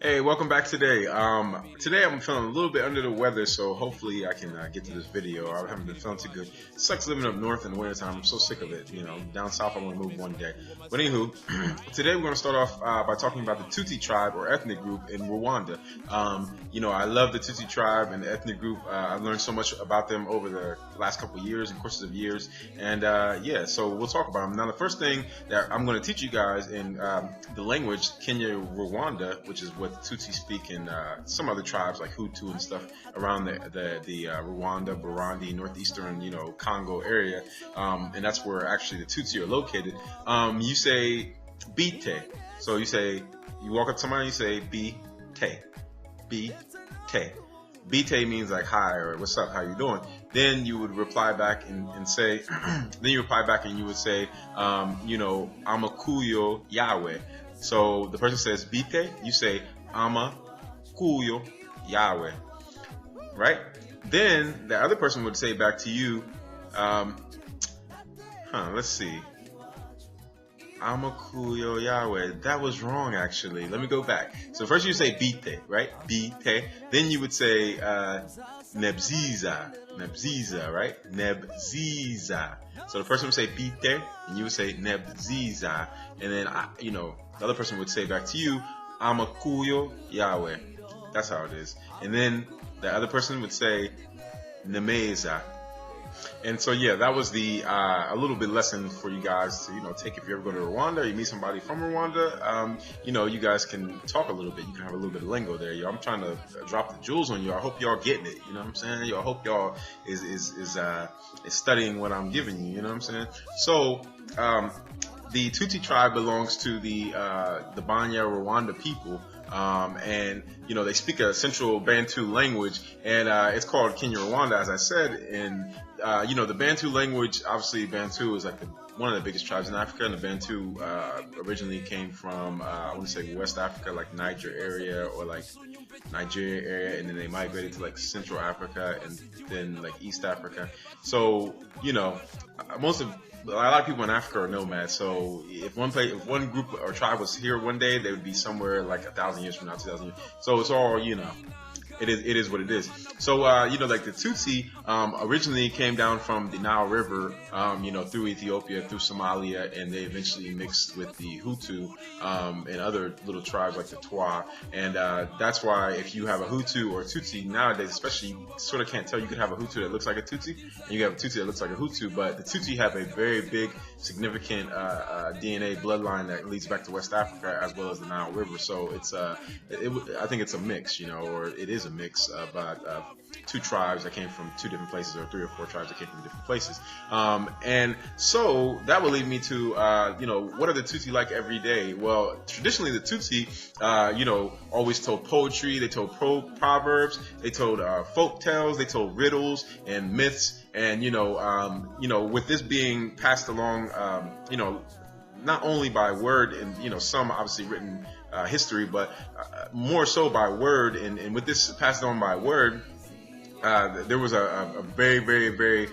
Hey, welcome back today. Today I'm feeling a little bit under the weather, so hopefully I can get to this video. I haven't been feeling too good. It sucks living up north in the wintertime. I'm so sick of it. Down south I want to move one day. But anywho, today we're going to start off by talking about the Tutsi tribe or ethnic group in Rwanda. I love the Tutsi tribe and the ethnic group. I've learned so much about them over the last couple of years and courses of years. And so we'll talk about them. Now, the first thing that I'm going to teach you guys in the language Kenya Rwanda, which is what the Tutsi speak in some other tribes like Hutu and stuff around the Rwanda, Burundi, northeastern, Congo area, and that's where actually the Tutsi are located. You say bite, so you walk up to somebody, you say bite, bite. Bite means like hi or what's up, how you doing? Then you would reply back and say, then you reply back and you would say, I'm a kuyo Yahweh. So the person says bite, you say ama kuyo Yahweh, right? Then the other person would say back to you, let's see, ama kuyo Yahweh. That was wrong actually. Let me go back. So first you say bite, right? Bite. Then you would say nebziza, right? Nebziza. So the person would say bite, and you would say nebziza, and then the other person would say back to you, amakuyo Yahweh. That's how it is. And then the other person would say nemeza. And so that was the a little bit lesson for you guys to take if you ever go to Rwanda, you meet somebody from Rwanda. You guys can talk a little bit. You can have a little bit of lingo there. I'm trying to drop the jewels on you. I hope y'all getting it. You know what I'm saying? I hope y'all is studying what I'm giving you. You know what I'm saying? So the Tutsi tribe belongs to the Banya Rwanda people. And they speak a central Bantu language, and it's called Kenya Rwanda, as I said. And the Bantu language, obviously Bantu is like one of the biggest tribes in Africa, and the Bantu originally came from I want to say West Africa, like Niger area or like Nigeria area, and then they migrated to like Central Africa and then like East Africa. So a lot of people in Africa are nomads. So if one group or tribe was here one day, they would be somewhere like 1,000 years from now, 2,000 years. So it's all it is what it is. So like the Tutsi originally came down from the Nile River, through Ethiopia, through Somalia, and they eventually mixed with the Hutu and other little tribes like the Twa. And that's why if you have a Hutu or a Tutsi nowadays, especially, you sort of can't tell. You could have a Hutu that looks like a Tutsi, and you have a Tutsi that looks like a Hutu. But the Tutsi have a very big, significant DNA bloodline that leads back to West Africa as well as the Nile River. So it's I think it's a mix, or it is a mix of two tribes that came from two different places, or 3 or 4 tribes that came from different places. And so that will lead me to, what are the Tutsi like every day? Well, traditionally the Tutsi, always told poetry, they told proverbs, they told folk tales, they told riddles and myths. And, with this being passed along, not only by word and, some obviously written history, but more so by word. And with this passed on by word, there was a very, very, very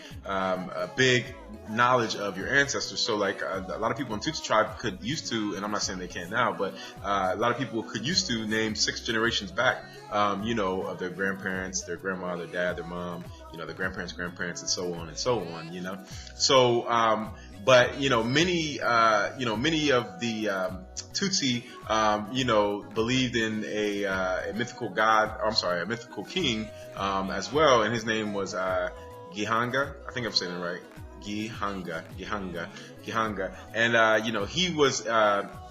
big knowledge of your ancestors. So like a lot of people in Tutsi tribe could used to, and I'm not saying they can now, but a lot of people could used to name 6 generations back, of their grandparents, their grandma, their dad, their mom, their grandparents, and so on and so on, So, but many of the Tutsi, believed in a mythical god. A mythical king as well, and his name was Gihanga. I think I'm saying it right. Gihanga, and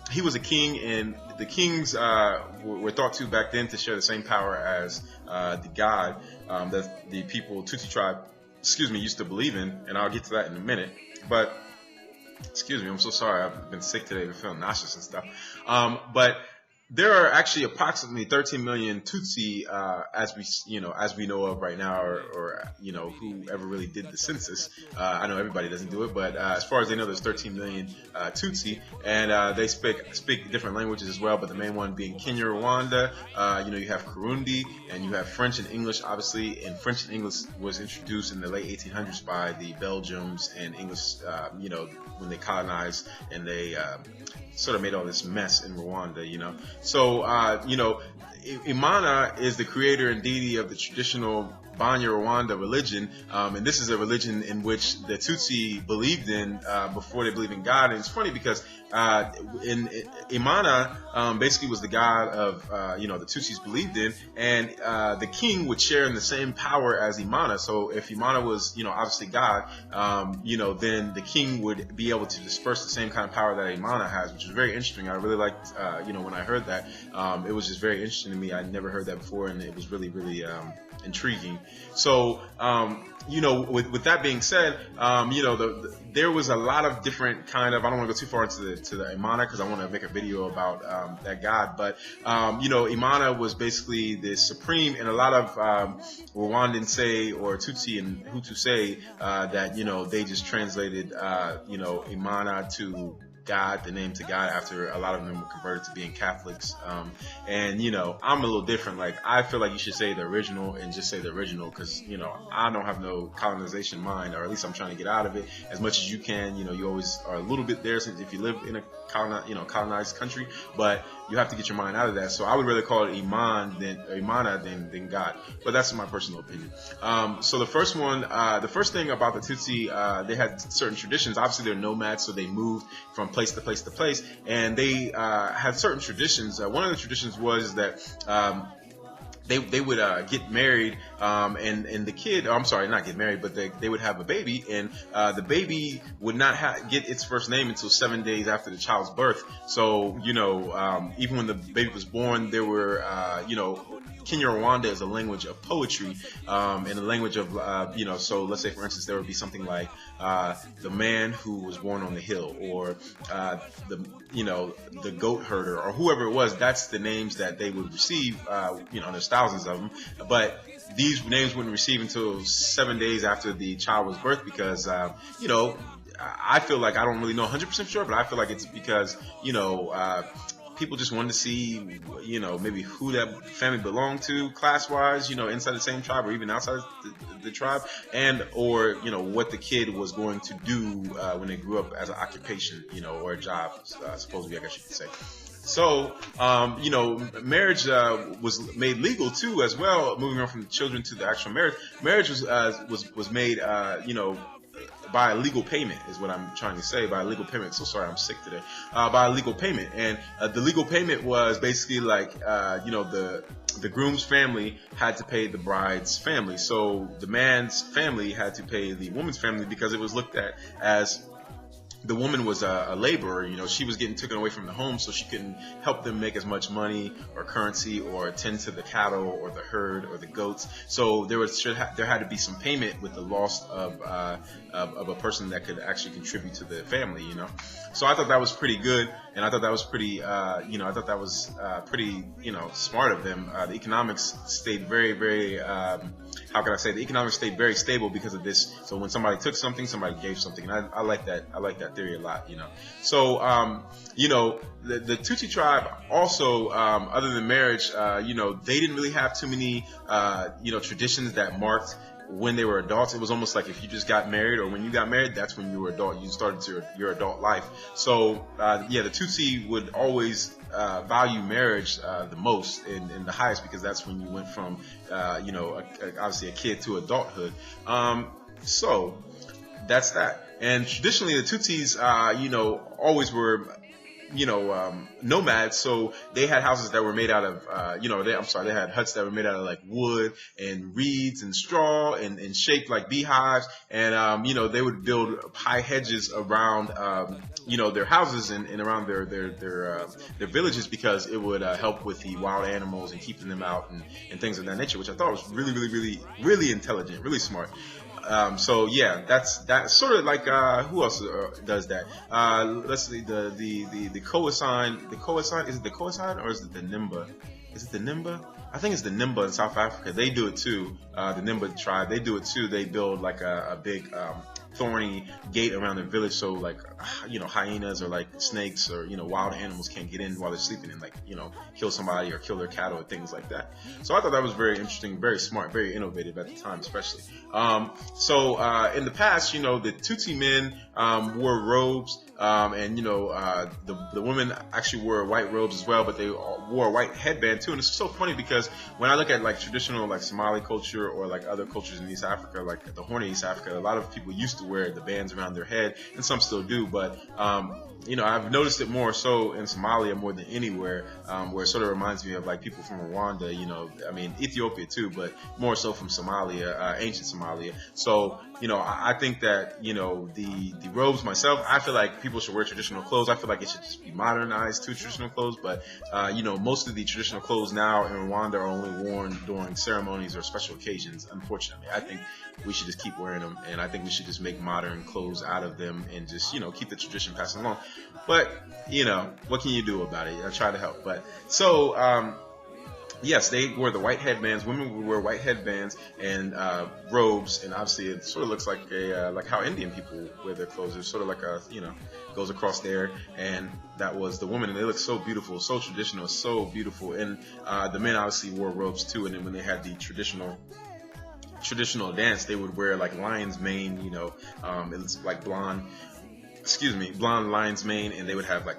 he was a king, and the kings were thought to back then to share the same power as the god that the people Tutsi tribe, used to believe in, and I'll get to that in a minute. But excuse me, I'm so sorry. I've been sick today. I've been feeling nauseous and stuff. But there are actually approximately 13 million Tutsi, as we know of right now, or whoever really did the census. I know everybody doesn't do it, but as far as they know, there's 13 million Tutsi, and they speak different languages as well. But the main one being Kenya, Rwanda. You have Kirundi, and you have French and English, obviously. And French and English was introduced in the late 1800s by the Belgians and English. When they colonized and they sort of made all this mess in Rwanda, So, Imana is the creator and deity of the traditional Rwanda religion, and this is a religion in which the Tutsi believed in before they believed in God. And it's funny because Imana basically was the god of the Tutsis believed in, and the king would share in the same power as Imana. So if Imana was obviously God, then the king would be able to disperse the same kind of power that Imana has, which is very interesting. I really liked when I heard that. It was just very interesting to me. I never heard that before, and it was really intriguing. So with that being said, there was a lot of different kind of, I don't want to go too far into the Imana because I want to make a video about that god, but Imana was basically the supreme, and a lot of Rwandan say, or Tutsi and Hutu say that they just translated Imana to God, the name to God, after a lot of them were converted to being Catholics. And I'm a little different. Like, I feel like you should say the original and just say the original, because I don't have no colonization mind, or at least I'm trying to get out of it as much as you can. You always are a little bit there since if you live in a colonized country, but you have to get your mind out of that. So I would rather call it Imana than God, but that's my personal opinion. So the first thing about the Tutsi, they had certain traditions. Obviously they're nomads, so they moved from place to place to place, and they had certain traditions. One of the traditions was that they would get married, and the kid, I'm sorry, not get married, but they would have a baby, and the baby would not get its first name until 7 days after the child's birth. So, even when the baby was born, there were, Kinyarwanda is a language of poetry, and a language of, so let's say, for instance, there would be something like the man who was born on the hill, or the goat herder, or whoever it was. That's the names that they would receive. There's thousands of them, but these names wouldn't receive until 7 days after the child was birthed, because I feel like, I don't really know 100% sure, but I feel like it's because people just wanted to see, maybe who that family belonged to class-wise, inside the same tribe or even outside the tribe, or what the kid was going to do when they grew up as an occupation, or a job, supposedly, I guess you could say. So, marriage was made legal too, as well. Moving on from the children to the actual marriage. Marriage was made, by a legal payment, is what I'm trying to say. By a legal payment. So sorry, I'm sick today. By a legal payment, and the legal payment was basically like, the groom's family had to pay the bride's family. So the man's family had to pay the woman's family, because it was looked at as the woman was a laborer. She was getting taken away from the home, so she couldn't help them make as much money or currency or tend to the cattle or the herd or the goats. So there had to be some payment with the loss of a person that could actually contribute to the family. So I thought that was pretty good, and I thought that was pretty smart of them. The economics stayed very, very how can I say? The economics stayed very stable because of this. So when somebody took something, somebody gave something, and I like that. I like that theory a lot. So the Tutsi tribe also, other than marriage, they didn't really have too many traditions that marked when they were adults. It was almost like if you just got married, or when you got married, that's when you were adult. You started your adult life. So the Tutsi would always value marriage the most and the highest, because that's when you went from obviously a kid to adulthood. So that's that. And traditionally the Tutsis always were nomads, so they had houses that were made out of, they had huts that were made out of like wood and reeds and straw and shaped like beehives, and they would build high hedges around their houses and around their villages, because it would help with the wild animals and keeping them out and things of that nature, which I thought was really, really, really, really intelligent, really smart. So yeah, that's sort of like who else does that? Let's see, the Khoisan. The Khoisan, is it the Khoisan or is it the Nimba? Is it the Nimba? I think it's the Nimba in South Africa. They do it too. The Nimba tribe, they do it too. They build like a big thorny gate around their village, so like hyenas or like snakes or wild animals can't get in while they're sleeping and kill somebody or kill their cattle or things like that. So I thought that was very interesting, very smart, very innovative at the time, especially. So in the past, the Tutsi men wore robes. And the women actually wore white robes as well, but they wore a white headband too. And it's so funny because when I look at like traditional like Somali culture or like other cultures in East Africa, like the Horn of East Africa, a lot of people used to wear the bands around their head, and some still do. But I've noticed it more so in Somalia more than anywhere, where it sort of reminds me of like people from Rwanda, Ethiopia too, but more so from Somalia, ancient Somalia. So, I think that, the robes myself, I feel like people should wear traditional clothes. I feel like it should just be modernized to traditional clothes. But, most of the traditional clothes now in Rwanda are only worn during ceremonies or special occasions, unfortunately. I think we should just keep wearing them, and I think we should just make modern clothes out of them and just, keep the tradition passing along. But, what can you do about it? I try to help. But so, yes, they wore the white headbands. Women would wear white headbands and robes, and obviously it sort of looks like like how Indian people wear their clothes. It's sort of like goes across there, and that was the woman, and they look so beautiful, so traditional, so beautiful. And the men obviously wore robes too, and then when they had the traditional dance, they would wear like lion's mane, it's like blonde lion's mane, and they would have like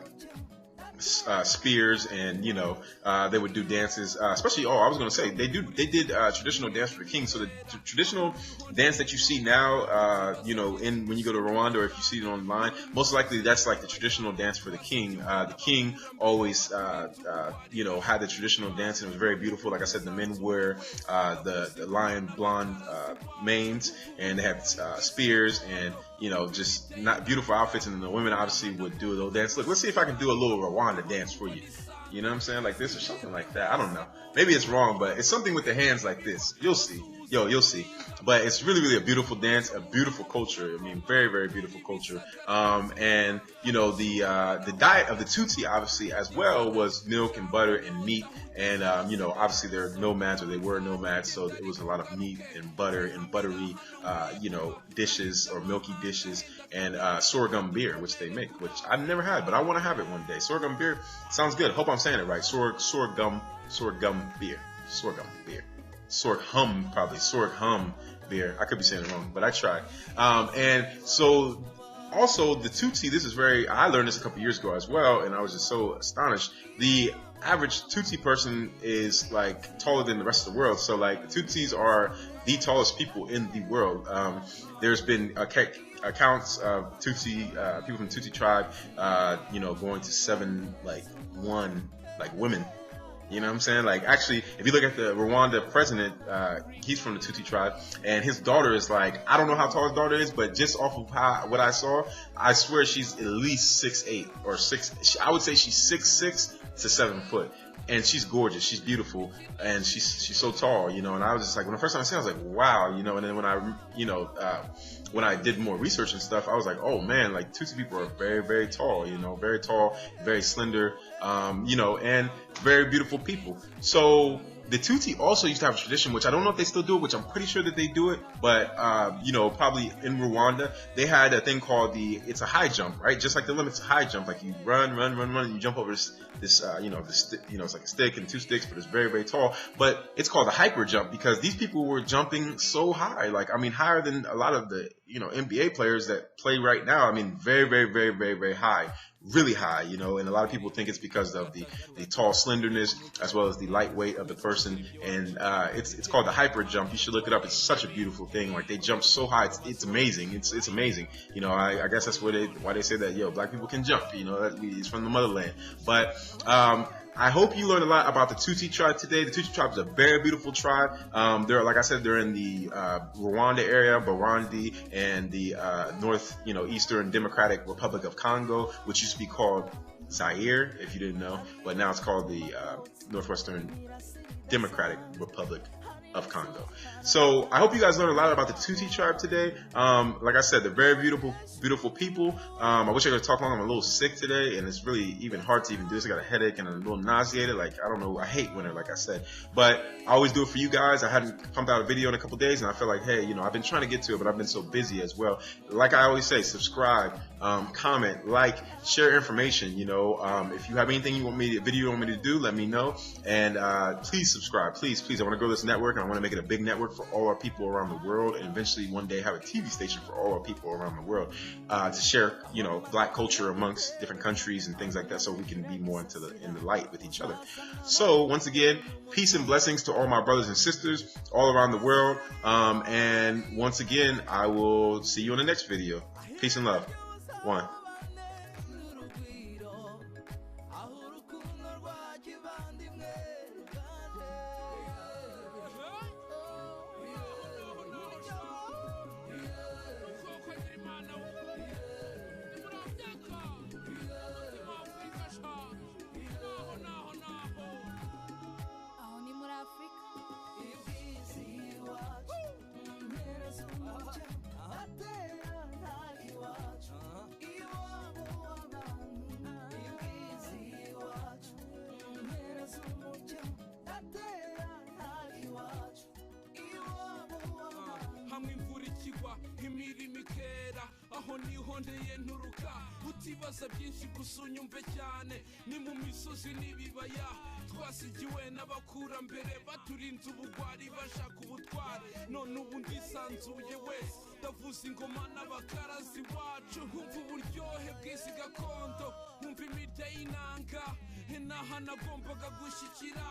spears, and they would do dances, especially I was going to say they did traditional dance for the king. So the traditional dance that you see now, when you go to Rwanda, or if you see it online, most likely that's like the traditional dance for the king. The king always had the traditional dance, and it was very beautiful. Like I said, the men wear the lion blonde manes, and they had spears, and just not beautiful outfits, and then the women obviously would do a little dance. Look, let's see if I can do a little Rwanda dance for you. You know what I'm saying? Like this or something like that. I don't know. Maybe it's wrong, but it's something with the hands like this. You'll see. You'll see. But it's really, really a beautiful dance, a beautiful culture. I mean, very, very beautiful culture. And the diet of the Tutsi, obviously, as well, was milk and butter and meat. And, obviously they're nomads, or they were nomads. So it was a lot of meat and butter and buttery, dishes or milky dishes, and sorghum beer, which they make, which I've never had, but I want to have it one day. Sorghum beer sounds good. Hope I'm saying it right. Sorghum beer. Sorghum beer. I could be saying it wrong, but I tried. And so also the Tutsi, I learned this a couple years ago as well, and I was just so astonished. The average Tutsi person is like taller than the rest of the world. So like the Tutsis are the tallest people in the world. There's been accounts of Tutsi, people from the Tutsi tribe, going to 7'1", like women. You know what I'm saying? Like, actually, if you look at the Rwanda president, he's from the Tutsi tribe, and his daughter is like, I don't know how tall his daughter is, but just off of what I saw, I swear she's at least 6'8" or 6. I would say she's 6'6" to 7 foot. And she's gorgeous, she's beautiful, and she's so tall, and I was just like, when the first time I seen it, I was like, wow, and then when I did more research and stuff, I was like, oh man, like Tutsi people are very, very tall, very tall, very slender, and very beautiful people. So the Tutsi also used to have a tradition, which I don't know if they still do it, which I'm pretty sure that they do it, but, probably in Rwanda, they had a thing called it's a high jump, right? Just like the Olympics, high jump, like you run, and you jump over this it's like a stick and two sticks, but it's very, very tall. But it's called a hyper jump because these people were jumping so high, higher than a lot of the, NBA players that play right now. I mean, very, very, very, very, very high. Really high, and a lot of people think it's because of the tall slenderness as well as the lightweight of the person, and it's called the hyper jump. You should look it up. It's such a beautiful thing. Like, they jump so high, it's amazing. It's amazing. I guess that's why they say that black people can jump. It's from the motherland. But I hope you learned a lot about the Tutsi tribe today. The Tutsi tribe is a very beautiful tribe. They're, like I said, they're in the Rwanda area, Burundi, and the Eastern Democratic Republic of Congo, which used to be called Zaire, if you didn't know, but now it's called the Northwestern Democratic Republic of Congo. So I hope you guys learned a lot about the Tutsi tribe today. Like I said, they're very beautiful, beautiful people. I wish I could talk longer. I'm a little sick today, and it's really even hard to even do this. I got a headache and I'm a little nauseated. Like, I don't know. I hate winter, like I said, but I always do it for you guys. I hadn't pumped out a video in a couple days, and I feel like, hey, I've been trying to get to it, but I've been so busy as well. Like I always say, subscribe, comment, like, share information. If you have anything you want me to do, let me know, and please subscribe, please. I want to grow this network, and I want to make it a big network for all our people around the world, and eventually one day have a TV station for all our people around the world, to share, Black culture amongst different countries and things like that, so we can be more in the light with each other. So once again, peace and blessings to all my brothers and sisters all around the world. And once again, I will see you in the next video. Peace and love. One. utibaza byinshi gusa unyumve cyane ni mu misozi n'ibibaya twasigiwe n'abakurambere baturinze ubugwari bashaka ubutwari none ubu ndisanzuye wese ndavuza ingoma n'abakarazi wacu nkumva uburyohe bw'isi gakondo nkumva imirya y'inanga n'aha nagombaga gushyikira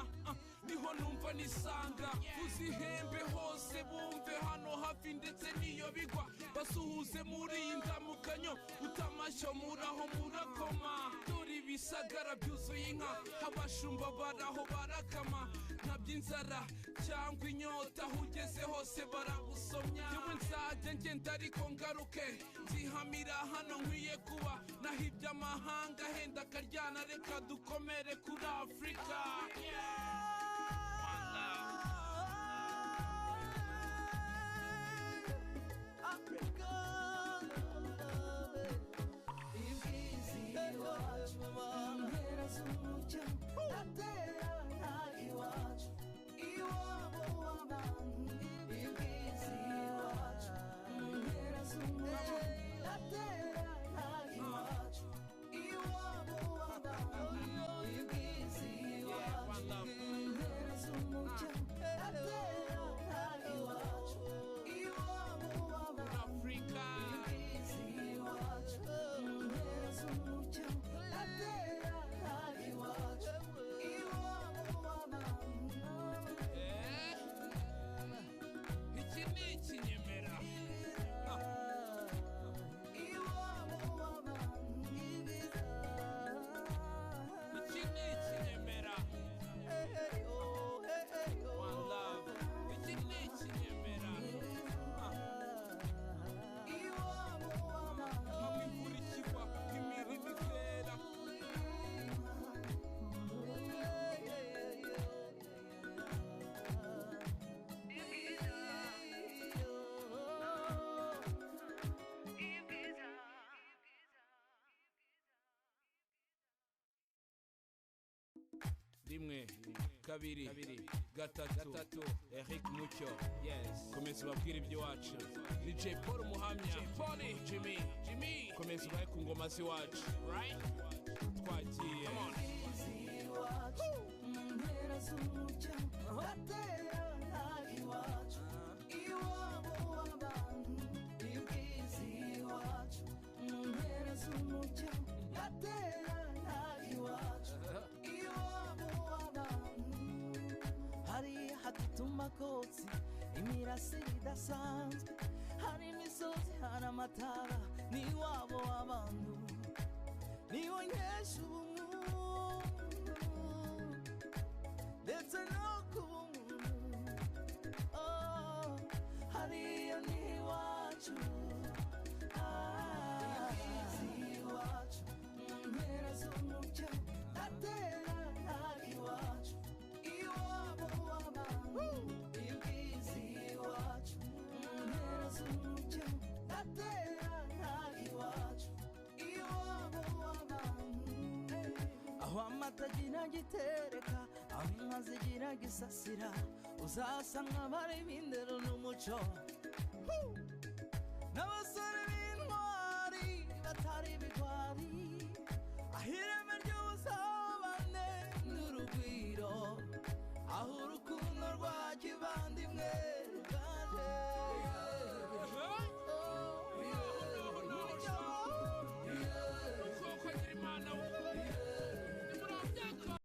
niho numva nisanga vuza ihembe hose bumve hano hafi ndetse n'iyo bigwa basuhuze muri iyi ndamukanyo utamashyo muraho murakoma dore ibisagara byuzuye inka abashumba baraho barakama ntabyo inzara cyangwa inyota aho ugeze hose baragusomya yewe nzajya ngenda ariko ngaruke nzihamira hano nkwiye kuba naho iby'amahanga henda akaryana reka dukomere kuri Afrika. rimwe kabiri gatatu Eric Mucyo yes komeza ubabwire ibyo wacu DJ Paul Muhamya Paul Jimmy komeza ubaye ku ngoma ziwacu right twagiye come on tumakotsi imirasire idasanzwe hari imisozi hari amatara ni wabo w'abantu niho nkesha ubuntu ndetse no ku buntu hariyo ni iwacu iwacu mu mpera z'umucyo atera iwacu iwabo w'abantu ibwizi iwacu mu mpera z'umucyo atera iwacu iwabo w'abantu aho amata agira gitereka aho inka zigira gisasira uzasanga bari b'indero n'umuco n'abasore b'intwari batari ibigwari